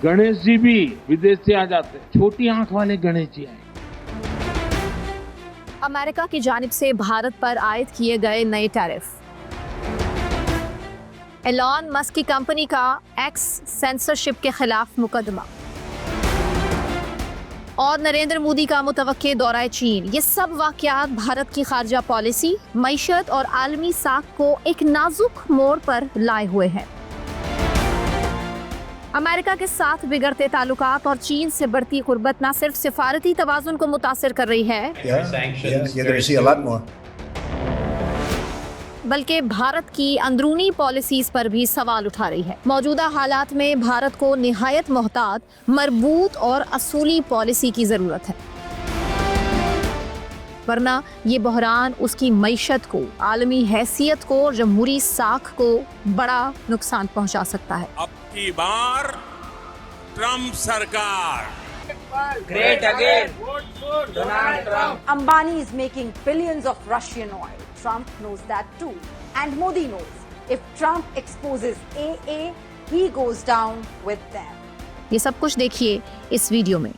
गणेश जी भी विदेश से आ जाते हैं, छोटी आंख वाले गणेश जी आए। अमेरिका की जानिब से भारत पर आयद किए गए नए टैरिफ, एलॉन मस्क की कंपनी का एक्स सेंसरशिप के खिलाफ मुकदमा और नरेंद्र मोदी का मुतवक्के दौरा चीन, ये सब वाक़यात भारत की खारजा पॉलिसी, मईशत और आलमी साख को एक नाजुक मोड़ पर लाए हुए हैं। अमेरिका के साथ बिगड़ते ताल्लुकात और चीन से बढ़ती कुर्बत न सिर्फ सिफारती तवाज़ुन को मुतासिर कर रही है, बल्कि भारत की अंदरूनी पॉलिसीज पर भी सवाल उठा रही है। मौजूदा हालात में भारत को निहायत मोहतात, मरबूत और असूली पॉलिसी की ज़रूरत है, वरना ये बहरान उसकी मईशत को, आलमी हैसियत को और जमहूरी साख को बड़ा नुकसान पहुंचा सकता है। अब की बार ट्रम्प सरकार Great again. Donald Trump. Ambani is making billions of Russian oil. Trump knows that too. And Modi knows. If Trump exposes AA, he goes down with them. ये सब कुछ देखिए इस वीडियो में।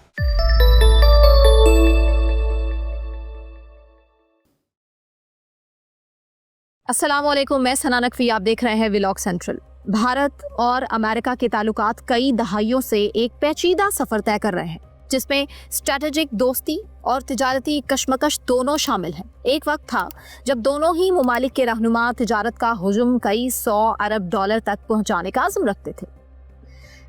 अस्सलाम वालेकुम, मैं सना नकवी, आप देख रहे हैं व्लॉग सेंट्रल। भारत और अमेरिका के ताल्लुकात कई दहाइयों से एक पेचीदा सफर तय कर रहे हैं, जिसमें स्ट्रैटेजिक दोस्ती और तिजारती कशमकश दोनों शामिल हैं। एक वक्त था जब दोनों ही ममालिक के रहनुमा तिजारत का हुजूम कई 100 अरब डॉलर तक पहुंचाने का अज़्म रखते थे,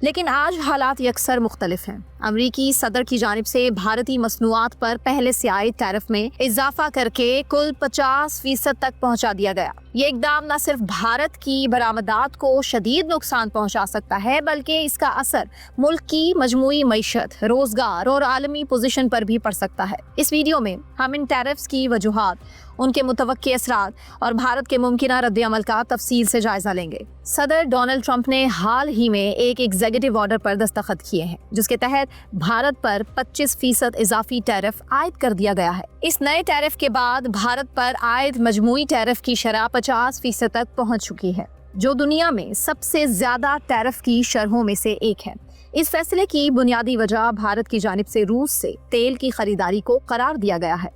लेकिन आज हालात यकसर मुख्तलिफ हैं। अमरीकी सदर की जानिब से भारतीय मसनूआत पर पहले से आए टैरिफ में इजाफा करके कुल 50% तक पहुंचा दिया गया। ये इकदाम न सिर्फ भारत की बरामदात को शदीद नुकसान पहुंचा सकता है, बल्कि इसका असर मुल्क की मजमूई मईशत, रोजगार और आलमी पोजीशन पर भी पड़ सकता है। इस वीडियो में हम इन टैरिफ्स की वजूहात, उनके मुतवक्के असरात और भारत के मुमकिना रद्द-ए-अमल का तफसील से जायजा लेंगे। सदर डोनाल्ड ट्रंप ने हाल ही में एक एग्जीक्यूटिव ऑर्डर पर दस्तखत किए हैं, जिसके तहत भारत पर 25% इजाफी टैरिफ आयद कर दिया गया है। इस नए टैरिफ के बाद भारत पर आयद मजमूई टैरिफ की शरह 50% तक पहुंच चुकी है, जो दुनिया में सबसे ज्यादा टैरिफ की शरहों में से एक है। इस फैसले की बुनियादी वजह भारत की जानिब से रूस से तेल की खरीदारी को करार दिया गया है।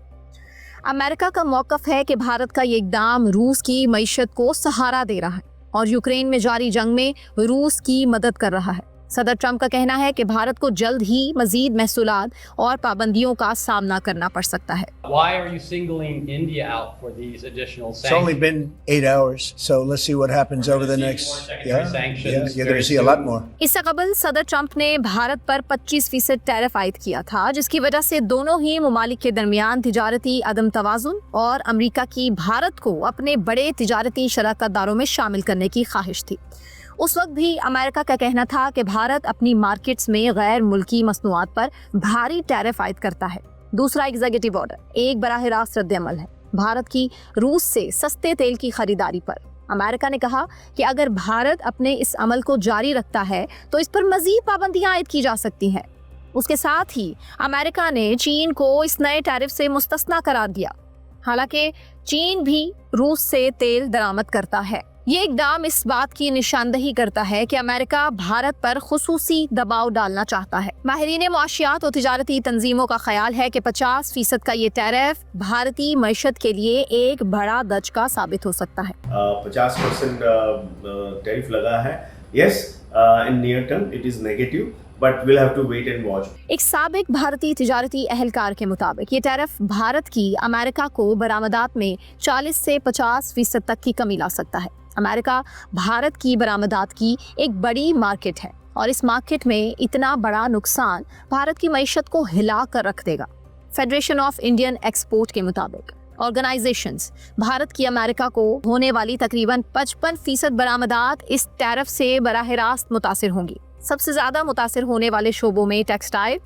अमेरिका का मौक़िफ़ है कि भारत का ये इक़दाम रूस की मईशत को सहारा दे रहा है और यूक्रेन में जारी जंग में रूस की मदद कर रहा है। सदर ट्रंप का कहना है कि भारत को जल्द ही मजीद महसूलात और पाबंदियों का सामना करना पड़ सकता है। Why are you singling India out for these additional sanctions? It's only been 8 hours, so let's see what happens over the next. You're going to see a lot more. इससे कबल सदर ट्रंप ने भारत पर 25% टैरिफ आयद किया था, जिसकी वजह से दोनों ही ममालिक के दरमियान तिजारती अदम तवाज़ुन और अमरीका की भारत को अपने बड़े तिजारती शराकतदारों में शामिल करने की ख्वाहिश थी। उस वक्त भी अमेरिका का कहना था कि भारत अपनी मार्केट्स में गैर मुल्की मसनूआत पर भारी टैरिफ आयद करता है। दूसरा एग्जीक्यूटिव ऑर्डर एक बराह रास्त रद्द-ए-अमल है भारत की रूस से सस्ते तेल की खरीदारी पर। अमेरिका ने कहा कि अगर भारत अपने इस अमल को जारी रखता है तो इस पर मजीद पाबंदियां आयद की जा सकती हैं। उसके साथ ही अमेरिका ने चीन को इस नए टैरिफ से मुस्तस्ना करार दिया, हालांकि चीन भी रूस से तेल दरामद करता है। ये इकदाम इस बात की निशानदही करता है कि अमेरिका भारत पर खुसूसी दबाव डालना चाहता है। माहिरीन मुआशियात और तिजारती तंजीमों का ख्याल है कि 50% का ये टैरिफ भारतीय मईशत के लिए एक बड़ा दचका साबित हो सकता है। 50% टैरिफ लगा है। Yes, in near term it is negative, but we'll have to wait and watch. एक साबिक भारतीय तिजारती अहलकार के मुताबिक ये टैरिफ भारत की अमेरिका को बरामदात में 40 से 50% तक की कमी ला सकता है। अमेरिका भारत की बरामदात की एक बड़ी मार्केट है और इस मार्केट में इतना बड़ा नुकसान भारत की मईशत को हिला कर रख देगा। फेडरेशन ऑफ इंडियन एक्सपोर्ट के मुताबिक ऑर्गेनाइजेशंस भारत की अमेरिका को होने वाली तकरीबन 55% बरामदात इस टैरिफ से बराह रास्त मुतासिर होंगी। सबसे ज़्यादा मुतासिर होने वाले शोबों में टेक्सटाइल,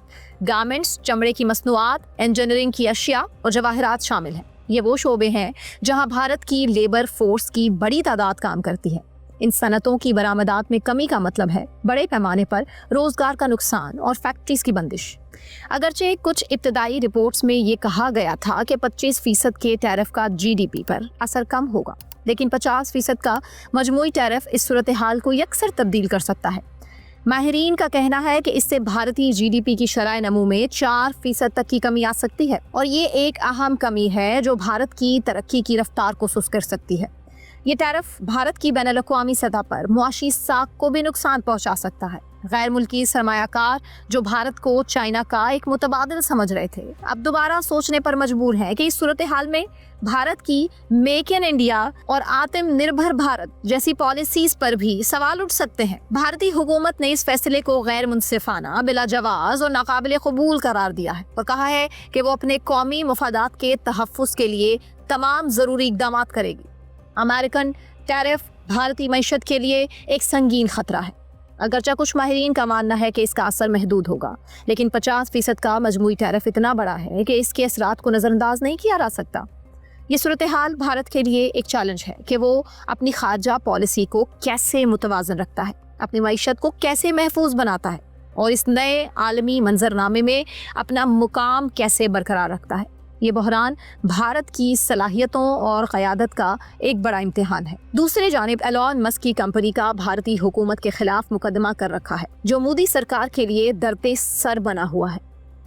गारमेंट्स, चमड़े की मसनूआत, इंजीनियरिंग की अशिया और जवाहरात शामिल हैं। ये वो शोबे हैं जहां भारत की लेबर फोर्स की बड़ी तादाद काम करती है। इन सनतों की बरामदात में कमी का मतलब है बड़े पैमाने पर रोजगार का नुकसान और फैक्ट्रीज की बंदिश। अगरचे कुछ इब्तदाई रिपोर्ट्स में ये कहा गया था कि 25% के टैरिफ का GDP पर असर कम होगा, लेकिन 50% का मजमूई टैरिफ इस सूरत हाल को यकसर तब्दील कर सकता है। ماہرین کا کہنا ہے کہ اس سے بھارتی GDP کی شرح نمو میں 4% تک کی کمی آ سکتی ہے اور یہ ایک اہم کمی ہے جو بھارت کی ترقی کی رفتار کو سست کر سکتی ہے۔ یہ ٹیرف بھارت کی بین الاقوامی سطح پر معاشی ساکھ کو بھی نقصان پہنچا سکتا ہے۔ غیر ملکی سرمایہ کار جو بھارت کو چائنا کا ایک متبادل سمجھ رہے تھے، اب دوبارہ سوچنے پر مجبور ہیں کہ اس صورتحال میں بھارت کی میک ان انڈیا اور آتم نربھر بھارت جیسی پالیسیز پر بھی سوال اٹھ سکتے ہیں۔ بھارتی حکومت نے اس فیصلے کو غیر منصفانہ، بلا جواز اور ناقابل قبول قرار دیا ہے اور کہا ہے کہ وہ اپنے قومی مفادات کے تحفظ کے لیے تمام ضروری اقدامات کرے گی۔ امریکن ٹیرف بھارتی معیشت کے لیے ایک سنگین خطرہ ہے۔ اگرچہ کچھ ماہرین کا ماننا ہے کہ اس کا اثر محدود ہوگا، لیکن 50% کا مجموعی ٹیرف اتنا بڑا ہے کہ اس کے اثرات کو نظر انداز نہیں کیا جا سکتا۔ یہ صورتحال بھارت کے لیے ایک چیلنج ہے کہ وہ اپنی خارجہ پالیسی کو کیسے متوازن رکھتا ہے، اپنی معیشت کو کیسے محفوظ بناتا ہے اور اس نئے عالمی منظرنامے میں اپنا مقام کیسے برقرار رکھتا ہے۔ یہ بحران بھارت کی صلاحیتوں اور قیادت کا ایک بڑا امتحان ہے۔ دوسری جانب ایلون مسک کی کمپنی کا بھارتی حکومت کے خلاف مقدمہ کر رکھا ہے جو مودی سرکار کے لیے درد سر بنا ہوا ہے۔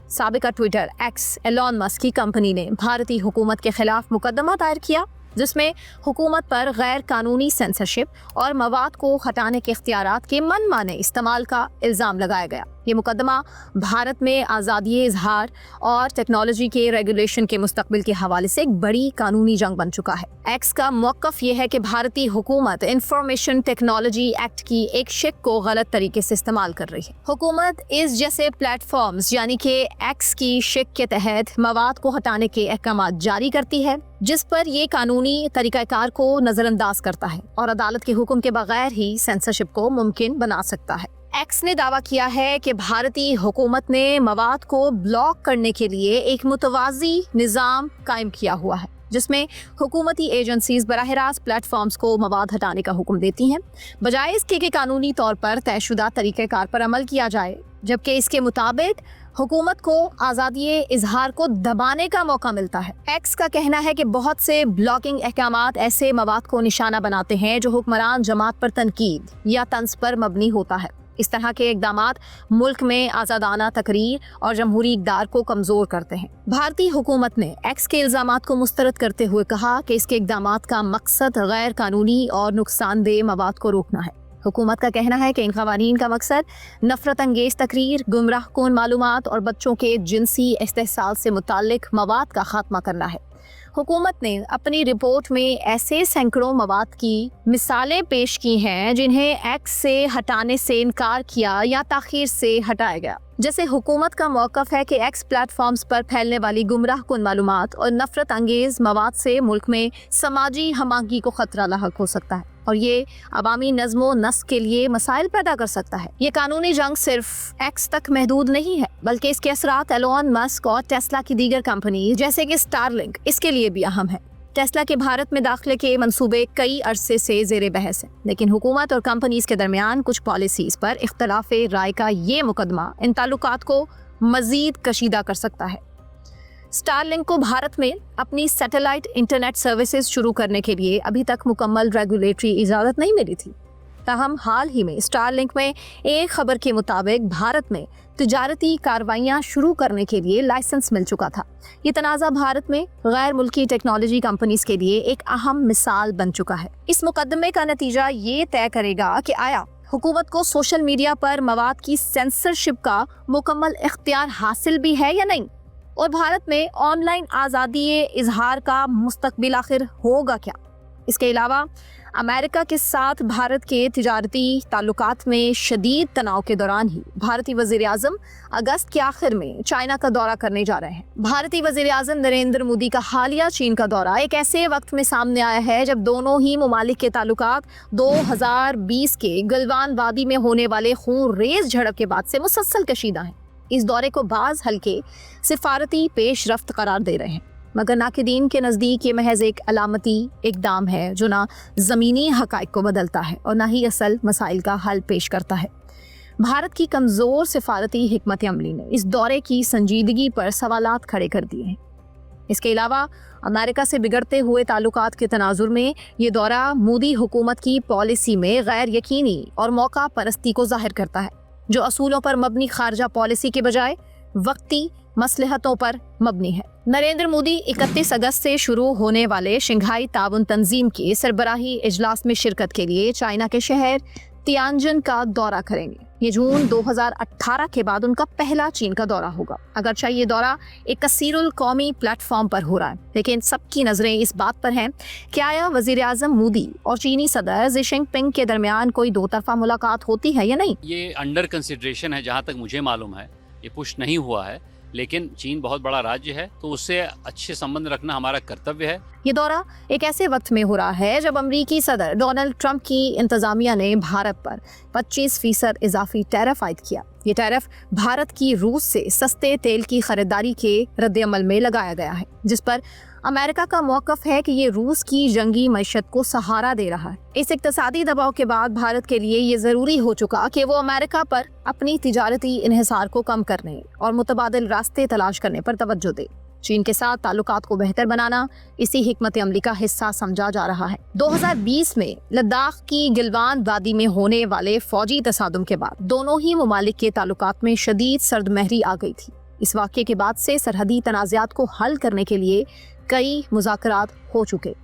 سابقہ ٹویٹر ایکس ایلون مسک کی کمپنی نے بھارتی حکومت کے خلاف مقدمہ دائر کیا جس میں حکومت پر غیر قانونی سینسرشپ اور مواد کو ہٹانے کے اختیارات کے من مانے استعمال کا الزام لگایا گیا۔ یہ مقدمہ بھارت میں آزادی اظہار اور ٹیکنالوجی کے ریگولیشن کے مستقبل کے حوالے سے ایک بڑی قانونی جنگ بن چکا ہے۔ ایکس کا موقف یہ ہے کہ بھارتی حکومت انفارمیشن ٹیکنالوجی ایکٹ کی ایک شق کو غلط طریقے سے استعمال کر رہی ہے۔ حکومت اس جیسے پلیٹ فارمز یعنی کہ ایکس کی شق کے تحت مواد کو ہٹانے کے احکامات جاری کرتی ہے جس پر یہ قانونی طریقہ کار کو نظر انداز کرتا ہے اور عدالت کے حکم کے بغیر ہی سینسرشپ کو ممکن بنا سکتا ہے۔ ایکس نے دعویٰ کیا ہے کہ بھارتی حکومت نے مواد کو بلاک کرنے کے لیے ایک متوازی نظام قائم کیا ہوا ہے جس میں حکومتی ایجنسیز براہ راست پلیٹ فارمز کو مواد ہٹانے کا حکم دیتی ہیں بجائے اس کے کہ قانونی طور پر طے شدہ طریقہ کار پر عمل کیا جائے، جبکہ اس کے مطابق حکومت کو آزادی اظہار کو دبانے کا موقع ملتا ہے۔ ایکس کا کہنا ہے کہ بہت سے بلاکنگ احکامات ایسے مواد کو نشانہ بناتے ہیں جو حکمران جماعت پر تنقید یا طنز پر مبنی ہوتا ہے۔ اس طرح کے اقدامات ملک میں آزادانہ تقریر اور جمہوری اقدار کو کمزور کرتے ہیں۔ بھارتی حکومت نے ایکس کے الزامات کو مسترد کرتے ہوئے کہا کہ اس کے اقدامات کا مقصد غیر قانونی اور نقصان دہ مواد کو روکنا ہے۔ حکومت کا کہنا ہے کہ ان قوانین کا مقصد نفرت انگیز تقریر، گمراہ کن معلومات اور بچوں کے جنسی استحصال سے متعلق مواد کا خاتمہ کرنا ہے۔ حکومت نے اپنی رپورٹ میں ایسے سینکڑوں مواد کی مثالیں پیش کی ہیں جنہیں ایکس سے ہٹانے سے انکار کیا یا تاخیر سے ہٹایا گیا۔ جیسے حکومت کا موقف ہے کہ ایکس پلیٹ فارمز پر پھیلنے والی گمراہ کن معلومات اور نفرت انگیز مواد سے ملک میں سماجی ہم آہنگی کو خطرہ لاحق ہو سکتا ہے اور یہ عوامی نظم و نسق کے لیے مسائل پیدا کر سکتا ہے۔ یہ قانونی جنگ صرف ایکس تک محدود نہیں ہے بلکہ اس کے اثرات ایلون مسک اور ٹیسلا کی دیگر کمپنی جیسے کہ اسٹار لنک اس کے لیے بھی اہم ہے۔ ٹیسلا کے بھارت میں داخلے کے منصوبے کئی عرصے سے زیر بحث ہیں، لیکن حکومت اور کمپنیز کے درمیان کچھ پالیسیز پر اختلاف رائے کا یہ مقدمہ ان تعلقات کو مزید کشیدہ کر سکتا ہے۔ اسٹار لنک کو بھارت میں اپنی سیٹلائٹ انٹرنیٹ سروسز شروع کرنے کے لیے ابھی تک مکمل ریگولیٹری اجازت نہیں ملی تھی۔ تاہم حال ہی میں اسٹار لنک میں ایک خبر کے مطابق بھارت میں تجارتی کاروائیاں شروع کرنے کے لیے لائسنس مل چکا تھا۔ یہ تنازع بھارت میں غیر ملکی ٹیکنالوجی کمپنیز کے لیے ایک اہم مثال بن چکا ہے۔ اس مقدمے کا نتیجہ یہ طے کرے گا کہ آیا حکومت کو سوشل میڈیا پر مواد کی سینسرشپ کا مکمل اختیار حاصل بھی ہے یا نہیں، اور بھارت میں آن لائن آزادی اظہار کا مستقبل آخر ہوگا کیا۔ اس کے علاوہ امریکہ کے ساتھ بھارت کے تجارتی تعلقات میں شدید تناؤ کے دوران ہی بھارتی وزیر اعظم اگست کے آخر میں چائنا کا دورہ کرنے جا رہے ہیں۔ بھارتی وزیر اعظم نریندر مودی کا حالیہ چین کا دورہ ایک ایسے وقت میں سامنے آیا ہے جب دونوں ہی ممالک کے تعلقات 2020 کے گلوان وادی میں ہونے والے خون ریز جھڑپ کے بعد سے مسلسل کشیدہ ہیں۔ اس دورے کو بعض ہلکے سفارتی پیش رفت قرار دے رہے ہیں، مگر ناقدین کے نزدیک یہ محض ایک علامتی اقدام ہے جو نہ زمینی حقائق کو بدلتا ہے اور نہ ہی اصل مسائل کا حل پیش کرتا ہے۔ بھارت کی کمزور سفارتی حکمت عملی نے اس دورے کی سنجیدگی پر سوالات کھڑے کر دیے ہیں۔ اس کے علاوہ امریکہ سے بگڑتے ہوئے تعلقات کے تناظر میں یہ دورہ مودی حکومت کی پالیسی میں غیر یقینی اور موقع پرستی کو ظاہر کرتا ہے۔ जो असूलों पर मबनी खारजा पॉलिसी के बजाय वक्ती मसलहतों पर मबनी है। नरेंद्र मोदी 31 अगस्त से शुरू होने वाले शंघाई ताउन तंजीम के सरबराही इजलास में शिरकत के लिए चाइना के शहर तियानजिन का दौरा करेंगे। ये जून 2018 के बाद उनका पहला चीन का दौरा होगा। अगरचे ये दौरा एक कसीरुल कौमी प्लेटफॉर्म पर हो रहा है, लेकिन सबकी नजरें इस बात पर हैं कि आया वजीर आजम मोदी और चीनी सदर शी जिनपिंग के दरमियान कोई दो तरफा मुलाकात होती है या नहीं। ये अंडर कंसिडरेशन है, जहाँ तक मुझे मालूम है ये पुश नहीं हुआ है, लेकिन चीन बहुत बड़ा राज्य है तो उससे अच्छे संबंध रखना हमारा कर्तव्य है। ये दौरा एक ऐसे वक्त में हो रहा है जब अमेरिकी सदर डोनाल्ड ट्रंप की इंतजामिया ने भारत पर 25% इजाफी टैरिफ आयद किया। ये टैरिफ भारत की रूस से सस्ते तेल की खरीदारी के रद्द-ए-अमल में लगाया गया है, जिस पर अमेरिका का मौक़िफ़ है कि ये रूस की जंगी मईशत को सहारा दे रहा है। इस इक़्तिसादी दबाव के बाद भारत के लिए ये ज़रूरी हो चुका कि वो अमेरिका पर अपनी तिजारती इन्हिसार को कम करने और मुतबादिल रास्ते तलाश करने पर तवज्जो दे। चीन के साथ ताल्लुकात को बेहतर बनाना इसी हिकमत अमली का हिस्सा समझा जा रहा है। 2020 में लद्दाख की गिलवान वादी में होने वाले फौजी तसादुम के बाद दोनों ही ममालिक के ताल्लुकात में शदीद सर्दमहरी आ गई थी। इस वाक़े के बाद से सरहदी तनाज़ात को हल करने के लिए कई मुज़ाकरात हो चुके,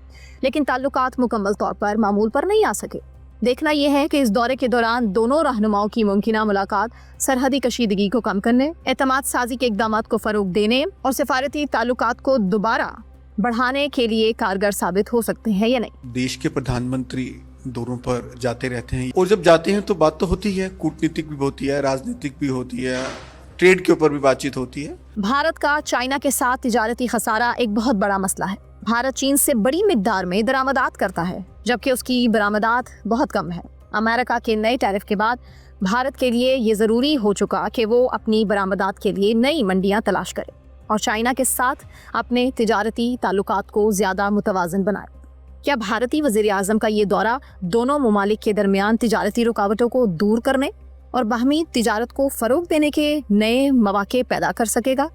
लेकिन ताल्लुकात मुकम्मल तौर पर मामूल पर नहीं आ सके। देखना यह है कि इस दौरे के दौरान दोनों रहनुमाओं की मुमकिना मुलाकात सरहदी कशीदगी को कम करने, एतमाद साजी के इक़दामात को फ़रोग़ देने और सिफारती ताल्लुकात को दोबारा बढ़ाने के लिए कारगर साबित हो सकते हैं या नहीं। देश के प्रधानमंत्री दौरों पर जाते रहते हैं और जब जाते हैं तो बात तो होती है, कूटनीतिक भी होती है, राजनीतिक भी होती है, ट्रेड के ऊपर भी बातचीत होती है। भारत का चाइना के साथ तिजारती खसारा एक बहुत बड़ा मसला है। भारत चीन से बड़ी मिकदार में दरामदात करता है, जबकि उसकी बरामदात बहुत कम है। अमेरिका के नए टैरिफ के बाद भारत के लिए ये ज़रूरी हो चुका कि वो अपनी बरामदात के लिए नई मंडियां तलाश करे और चाइना के साथ अपने तिजारती ताल्लुकात को ज़्यादा मुतवाज़न बनाए। क्या भारतीय वज़ीर आज़म का ये दौरा दोनों ममालिक के दरमियान तिजारती रुकावटों को दूर करने और बाहमी तिजारत को फ़रोग़ देने के नए मौक़े पैदा कर सकेगा?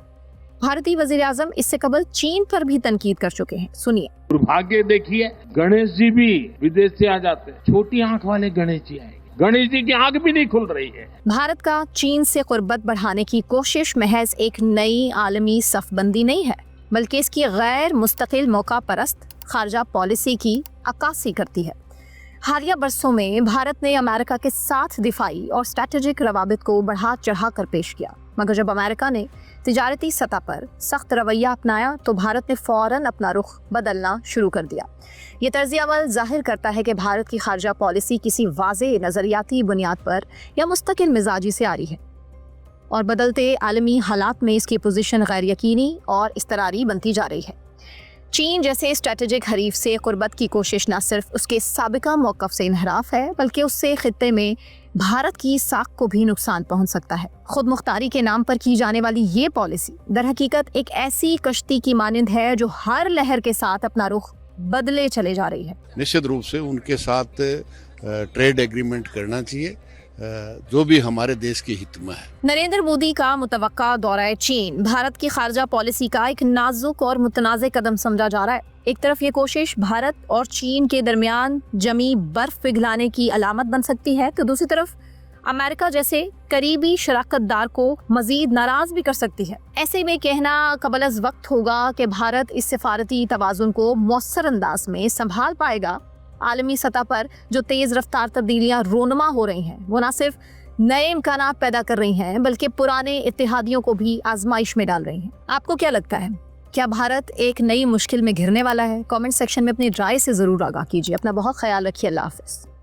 भारतीय वज़ीर आज़म इससे कबल चीन पर भी तनकीद कर चुके हैं, सुनिए। दुर्भाग्य देखिए, गणेश जी भी विदेश से आ जाते हैं, छोटी आंख वाले गणेश जी आएंगे, गणेश जी की आंख भी नहीं खुल रही है। भारत का चीन से कुर्बत बढ़ाने की कोशिश महज एक नई आलमी सफबंदी नहीं है, बल्कि इसकी गैर मुस्तकिल मौका परस्त खारजा पॉलिसी की अक्कासी करती है। हालिया बरसों में भारत ने अमेरिका के साथ दिफाई और स्ट्रैटेजिक रवाबित को बढ़ा चढ़ा कर पेश किया, मगर जब अमेरिका ने तिजारती सतह पर सख्त रवैया अपनाया तो भारत ने फौरन अपना रुख बदलना शुरू कर दिया। ये तर्ज़ अमल जाहिर करता है कि भारत की खारजा पॉलिसी किसी वाज़ेह नज़रियाती बुनियाद पर या मुस्तकिल मिजाजी से आ रही है और बदलते आलमी हालात में इसकी पोजीशन गैर यकीनी और इस्तरारी बनती जा रही है। चीन जैसे स्ट्रैटेजिक हरीफ से कुर्बत की कोशिश न सिर्फ उसके साबिका मौक़िफ़ से इन्हराफ है, बल्कि उससे खित्ते में भारत की साख को भी नुकसान पहुंच सकता है। खुद मुख्तारी के नाम पर की जाने वाली ये पॉलिसी दर हकीकत एक ऐसी कश्ती की मानिंद है जो हर लहर के साथ अपना रुख बदले चले जा रही है। निश्चित रूप से उनके साथ ट्रेड एग्रीमेंट करना चाहिए जो भी हमारे देश के हित में है। नरेंद्र मोदी का मुतवक्का दौरा चीन भारत की खारजा पॉलिसी का एक नाजुक और मुतनाज़ कदम समझा जा रहा है। एक तरफ ये कोशिश भारत और चीन के दरमियान जमी बर्फ पिघलाने की अलामत बन सकती है, तो दूसरी तरफ अमेरिका जैसे करीबी शराकतदार को मजीद नाराज भी कर सकती है। ऐसे में कहना कबल अज़ वक्त होगा कि भारत इस सिफारती तवाज़ुन को मौसर अंदाज में संभाल पाएगा। आलमी सतह पर जो तेज़ रफ्तार तब्दीलियाँ रोनमा हो रही हैं, वो न सिर्फ नए इम्कानात पैदा कर रही हैं, बल्कि पुराने इत्तेहादियों को भी आजमाइश में डाल रही हैं। आपको क्या लगता है, क्या भारत एक नई मुश्किल में घिरने वाला है? कमेंट सेक्शन में अपनी राय से ज़रूर आगाह कीजिए। अपना बहुत ख्याल रखिए। अल्लाह हाफ़िज़।